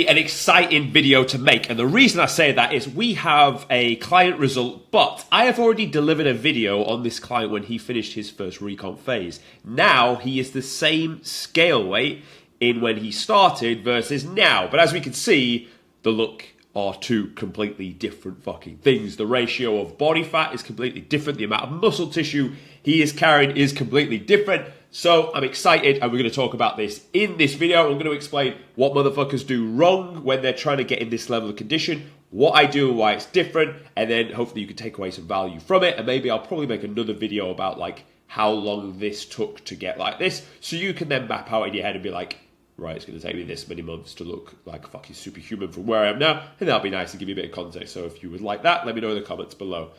An exciting video to make, and the reason I say that is we have a client result, but I have already delivered a video on this client when he finished his first recomp phase. Now he is the same scale weight in when he started versus now, but as we can see, the look are two completely different fucking things. The ratio of body fat is completely different. The amount of muscle tissue he is carrying is completely different. So I'm excited, and we're going to talk about this in this video. I'm going to explain what motherfuckers do wrong when they're trying to get in this level of condition, what I do and why it's different, and then hopefully you can take away some value from it. And maybe I'll probably make another video about like how long this took to get like this, so you can then map out in your head and be like, right, it's going to take me this many months to look like fucking superhuman from where I am now, and that'll be nice to give you a bit of context. So if you would like that, let me know in the comments below.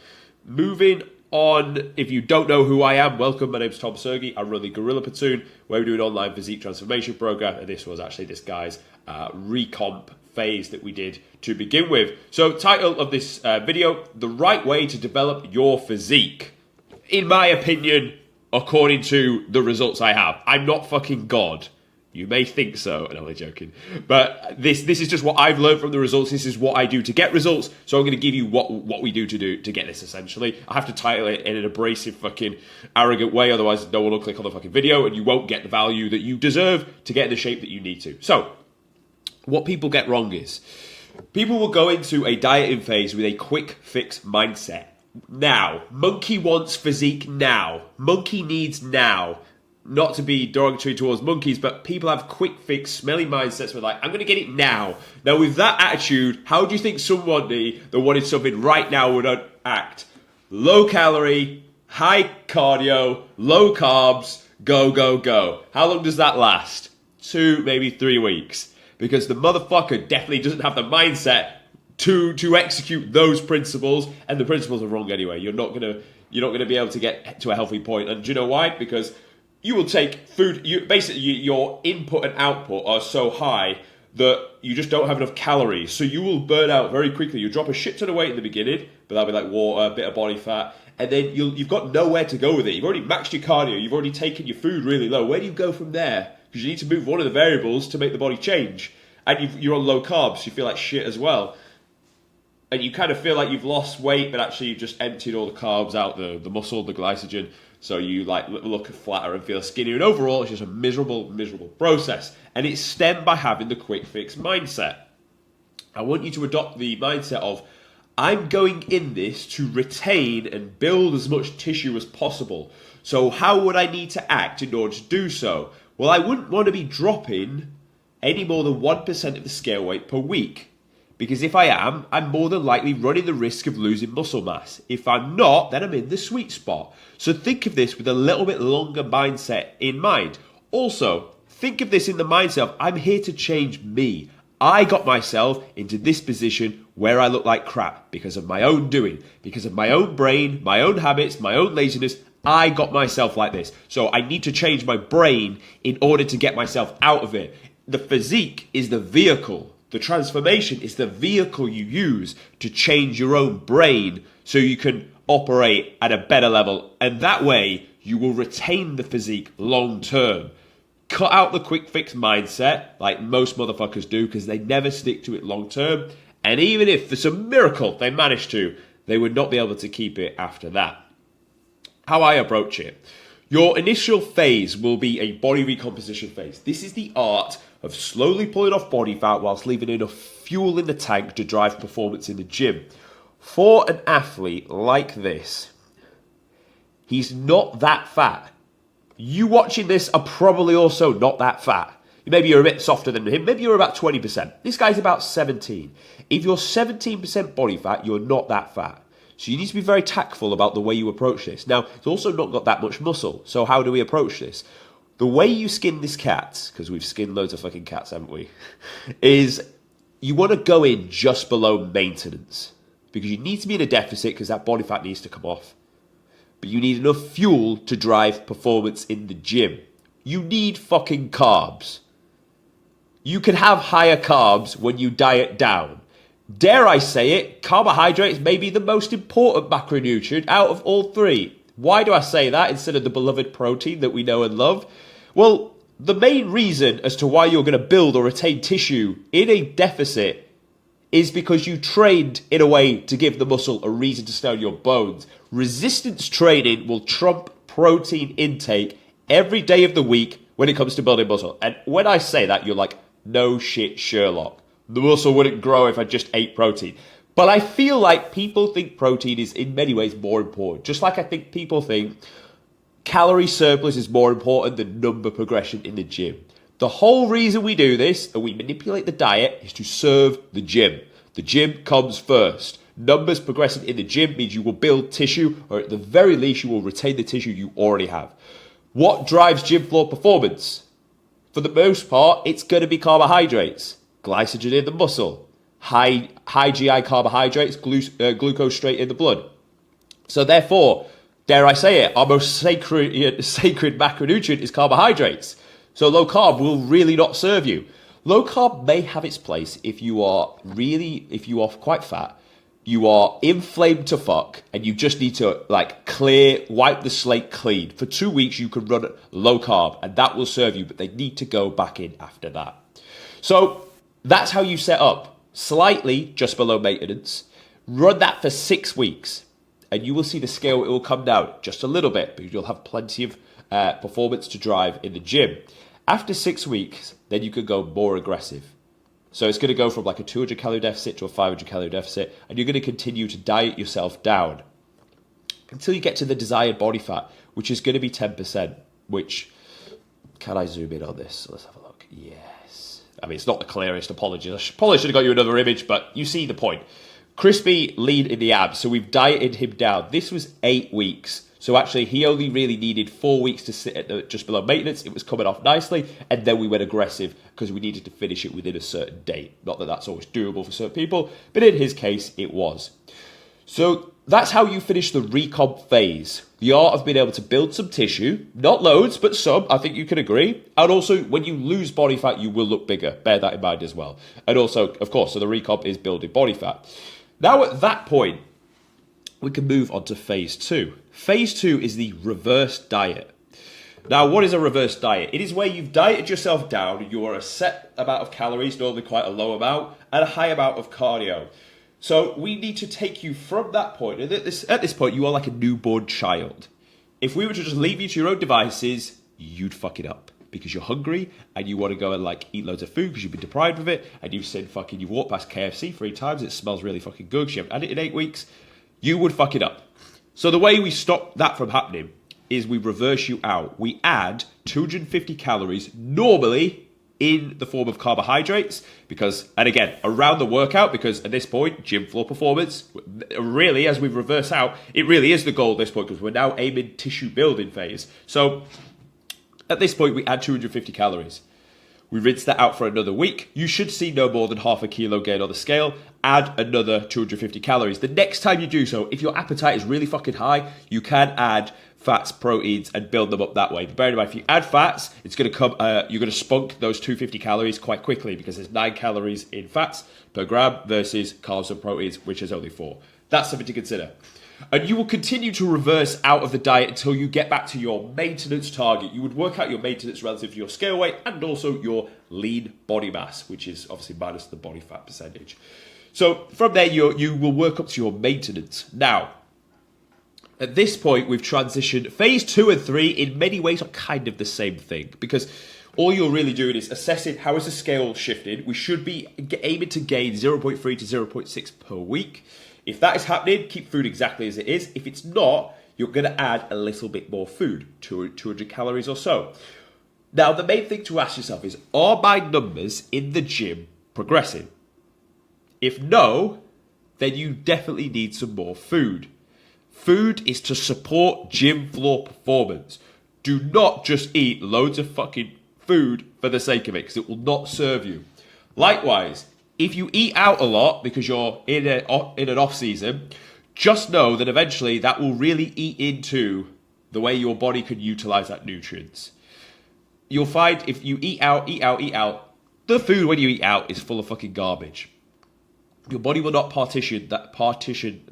Moving on, if you don't know who I am, welcome. My name's Tom Sergi. I run the Gorilla Platoon, where we do an online physique transformation program, and this was actually this guy's recomp phase that we did to begin with. So, title of this video: the right way to develop your physique. In my opinion, according to the results I have, I'm not fucking God. You may think so, and I'm only joking. But this is just what I've learned from the results. This is what I do to get results. So I'm going to give you what we do to get this, essentially. I have to title it in an abrasive, fucking arrogant way. Otherwise, no one will click on the fucking video, and you won't get the value that you deserve to get in the shape that you need to. So, what people get wrong is, people will go into a dieting phase with a quick fix mindset. Now. Monkey wants physique now. Monkey needs now. Not to be derogatory towards monkeys, but people have quick fix, smelly mindsets where like, I'm going to get it now. Now, with that attitude, how do you think somebody that wanted something right now would act? Low calorie, high cardio, low carbs, go, go, go. How long does that last? 2, maybe 3 weeks. Because the motherfucker definitely doesn't have the mindset to execute those principles, and the principles are wrong anyway. You're not gonna be able to get to a healthy point. And do you know why? Because you will take food, your input and output are so high that you just don't have enough calories. So you will burn out very quickly. You drop a shit ton of weight in the beginning, but that'll be like water, a bit of body fat, and then you've got nowhere to go with it. You've already maxed your cardio, you've already taken your food really low. Where do you go from there? Because you need to move one of the variables to make the body change. And you're on low carbs, so you feel like shit as well. And you kind of feel like you've lost weight, but actually you've just emptied all the carbs out, the muscle, the glycogen. So you like look flatter and feel skinnier, and overall it's just a miserable, miserable process. And it's stemmed by having the quick fix mindset. I want you to adopt the mindset of, I'm going in this to retain and build as much tissue as possible. So how would I need to act in order to do so? Well, I wouldn't want to be dropping any more than 1% of the scale weight per week. Because if I am, I'm more than likely running the risk of losing muscle mass. If I'm not, then I'm in the sweet spot. So think of this with a little bit longer mindset in mind. Also, think of this in the mindset of, I'm here to change me. I got myself into this position where I look like crap because of my own doing, because of my own brain, my own habits, my own laziness. I got myself like this. So I need to change my brain in order to get myself out of it. The physique is the vehicle. The transformation is the vehicle you use to change your own brain so you can operate at a better level. And that way, you will retain the physique long term. Cut out the quick fix mindset, like most motherfuckers do, because they never stick to it long term. And even if there's a miracle they manage to, they would not be able to keep it after that. How I approach it. Your initial phase will be a body recomposition phase. This is the art of slowly pulling off body fat whilst leaving enough fuel in the tank to drive performance in the gym. For an athlete like this, he's not that fat. You watching this are probably also not that fat. Maybe you're a bit softer than him. Maybe you're about 20%. This guy's about 17. If you're 17% body fat, you're not that fat. So you need to be very tactful about the way you approach this. Now, it's also not got that much muscle. So how do we approach this? The way you skin this cat, because we've skinned loads of fucking cats, haven't we, is you want to go in just below maintenance. Because you need to be in a deficit because that body fat needs to come off. But you need enough fuel to drive performance in the gym. You need fucking carbs. You can have higher carbs when you diet down. Dare I say it, carbohydrates may be the most important macronutrient out of all three. Why do I say that instead of the beloved protein that we know and love? Well, the main reason as to why you're going to build or retain tissue in a deficit is because you trained in a way to give the muscle a reason to stay on your bones. Resistance training will trump protein intake every day of the week when it comes to building muscle. And when I say that, you're like, no shit, Sherlock. The muscle wouldn't grow if I just ate protein. But I feel like people think protein is in many ways more important. Just like I think people think calorie surplus is more important than number progression in the gym. The whole reason we do this and we manipulate the diet is to serve the gym. The gym comes first. Numbers progressing in the gym means you will build tissue, or at the very least you will retain the tissue you already have. What drives gym floor performance? For the most part, it's going to be carbohydrates, glycogen in the muscle, high GI carbohydrates, glucose straight in the blood. So therefore, dare I say it, our most sacred macronutrient is carbohydrates. So low carb will really not serve you. Low carb may have its place if you are quite fat, you are inflamed to fuck, and you just need to wipe the slate clean. For 2 weeks, you can run low carb, and that will serve you, but they need to go back in after that. So that's how you set up, slightly just below maintenance. Run that for 6 weeks, and you will see the scale, it will come down just a little bit, because you'll have plenty of performance to drive in the gym. After 6 weeks, then you could go more aggressive. So it's going to go from like a 200 calorie deficit to a 500 calorie deficit, and you're going to continue to diet yourself down until you get to the desired body fat, which is going to be 10%, which, can I zoom in on this? Let's have a look. Yes. I mean, it's not the clearest, apologies. I probably should have got you another image, but you see the point. Crispy, lean in the abs. So we've dieted him down. This was 8 weeks. So actually, he only really needed 4 weeks to sit at just below maintenance. It was coming off nicely, and then we went aggressive because we needed to finish it within a certain date. Not that that's always doable for certain people, but in his case, it was. So that's how you finish the recomp phase. The art of being able to build some tissue, not loads, but some, I think you can agree. And also, when you lose body fat, you will look bigger. Bear that in mind as well. And also, of course, so the recomp is building body fat. Now at that point, we can move on to phase 2. Phase 2 is the reverse diet. Now, what is a reverse diet? It is where you've dieted yourself down, you are a set amount of calories, normally quite a low amount, and a high amount of cardio. So we need to take you from that point. And at this point, you are like a newborn child. If we were to just leave you to your own devices, you'd fuck it up. Because you're hungry and you want to go and eat loads of food because you've been deprived of it, and you've walked past KFC 3 times, it smells really fucking good because you haven't had it in 8 weeks, you would fuck it up. So the way we stop that from happening is we reverse you out. We add 250 calories, normally in the form of carbohydrates, and again, around the workout, because at this point, gym floor performance, really, as we reverse out, it really is the goal at this point, because we're now aiming tissue building phase. So at this point, we add 250 calories. We rinse that out for another week. You should see no more than half a kilo gain on the scale. Add another 250 calories. The next time you do so, if your appetite is really fucking high, you can add fats, proteins, and build them up that way. But bear in mind, if you add fats, it's going to come. You're going to spunk those 250 calories quite quickly, because there's 9 calories in fats per gram versus carbs and proteins, which is only 4. That's something to consider. And you will continue to reverse out of the diet until you get back to your maintenance target. You would work out your maintenance relative to your scale weight and also your lean body mass, which is obviously minus the body fat percentage. So from there, you will work up to your maintenance. Now, at this point, we've transitioned. Phase 2 and 3 in many ways are kind of the same thing, because all you're really doing is assessing how is the scale shifted. We should be aiming to gain 0.3 to 0.6 per week. If that is happening, keep food exactly as it is. If it's not, you're going to add a little bit more food, 200 calories or so. Now, the main thing to ask yourself is, are my numbers in the gym progressing? If no, then you definitely need some more food. Food is to support gym floor performance. Do not just eat loads of fucking food for the sake of it, because it will not serve you. Likewise, if you eat out a lot because you're in an off season, just know that eventually that will really eat into the way your body can utilize that nutrients. You'll find if you eat out, the food when you eat out is full of fucking garbage. Your body will not partition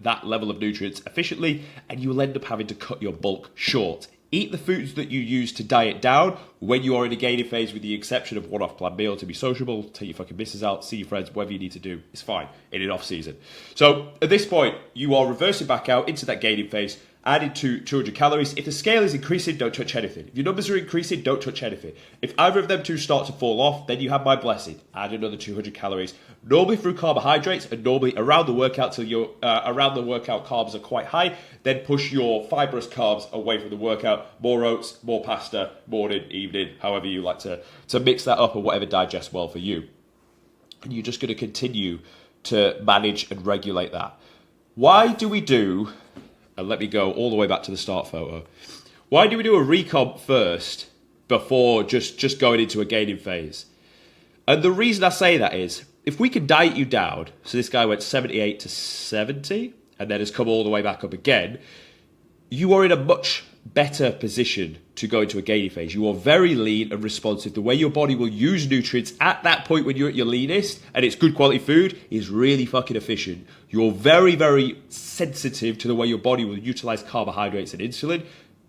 that level of nutrients efficiently, and you will end up having to cut your bulk short Eat the foods that you use to diet down when you are in a gaining phase, with the exception of one off-plan meal to be sociable, take your fucking missus out, see your friends, whatever you need to do, it's fine in an off-season. So at this point, you are reversing back out into that gaining phase, adding to 200 calories. If the scale is increasing, don't touch anything. If your numbers are increasing, don't touch anything. If either of them two start to fall off, then you have my blessing. Add another 200 calories, normally through carbohydrates, and normally around the workout till your around the workout carbs are quite high. Then push your fibrous carbs away from the workout. More oats, more pasta, morning, evening, however you like to mix that up, or whatever digests well for you. And you're just going to continue to manage and regulate that. Why do we do, and let me go all the way back to the start photo, why do we do a recomp first before just going into a gaining phase? And the reason I say that is, if we can diet you down, so this guy went 78 to 70, and then has come all the way back up again, you are in a much better position to go into a gaining phase. You are very lean and responsive. The way your body will use nutrients at that point when you're at your leanest, and it's good quality food, is really fucking efficient. You're very, very sensitive to the way your body will utilize carbohydrates and insulin.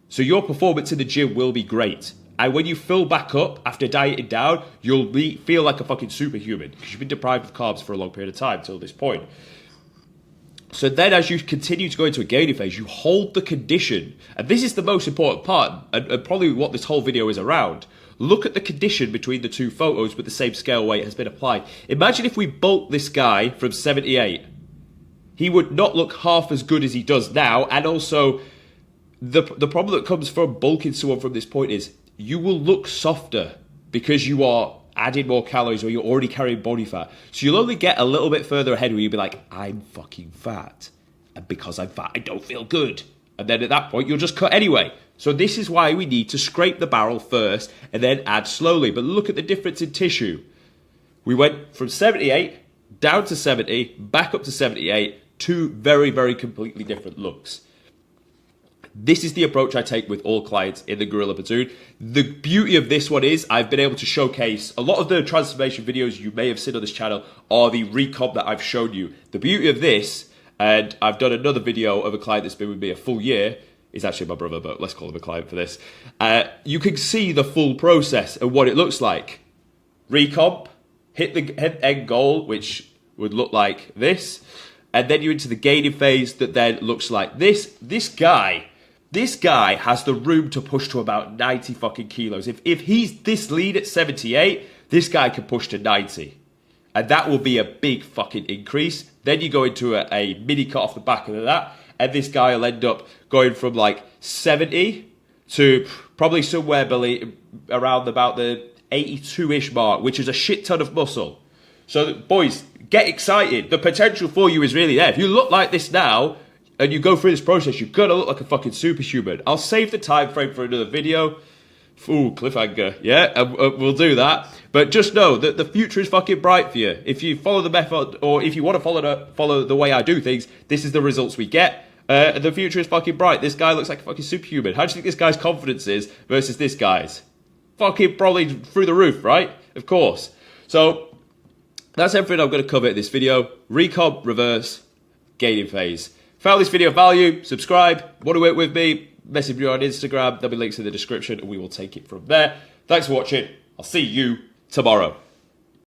So your performance in the gym will be great. And when you fill back up after dieting down, you'll feel like a fucking superhuman, because you've been deprived of carbs for a long period of time till this point. So then as you continue to go into a gaining phase, you hold the condition. And this is the most important part, and probably what this whole video is around. Look at the condition between the two photos with the same scale weight has been applied. Imagine if we bulk this guy from 78. He would not look half as good as he does now. And also, the problem that comes from bulking someone from this point is you will look softer because you are adding more calories, or you're already carrying body fat. So you'll only get a little bit further ahead where you'll be like, I'm fucking fat. And because I'm fat, I don't feel good. And then at that point, you'll just cut anyway. So this is why we need to scrape the barrel first and then add slowly. But look at the difference in tissue. We went from 78 down to 70, back up to 78, two very, very completely different looks. This is the approach I take with all clients in the Gorilla Platoon. The beauty of this one is I've been able to showcase a lot of the transformation videos you may have seen on this channel are the recomp that I've shown you. The beauty of this, and I've done another video of a client that's been with me a full year, is actually my brother, but let's call him a client for this. You can see the full process and what it looks like. Recomp, hit the end goal, which would look like this, and then you're into the gaining phase that then looks like this. This guy has the room to push to about 90 fucking kilos. If he's this lean at 78, this guy can push to 90. And that will be a big fucking increase. Then you go into a mini cut off the back of that, and this guy will end up going from like 70 to probably somewhere around about the 82-ish mark, which is a shit ton of muscle. So boys, get excited. The potential for you is really there. If you look like this now, and you go through this process, you're gonna look like a fucking superhuman. I'll save the time frame for another video. Ooh, cliffhanger, yeah, and we'll do that. But just know that the future is fucking bright for you. If you follow the method, or if you want to follow the way I do things, this is the results we get. The future is fucking bright. This guy looks like a fucking superhuman. How do you think this guy's confidence is versus this guy's? Fucking probably through the roof, right? Of course. So that's everything I'm going to cover in this video. Recomp, reverse, gaining phase. Found this video of value, subscribe, want to work with me, message me on Instagram, there'll be links in the description, and we will take it from there. Thanks for watching, I'll see you tomorrow.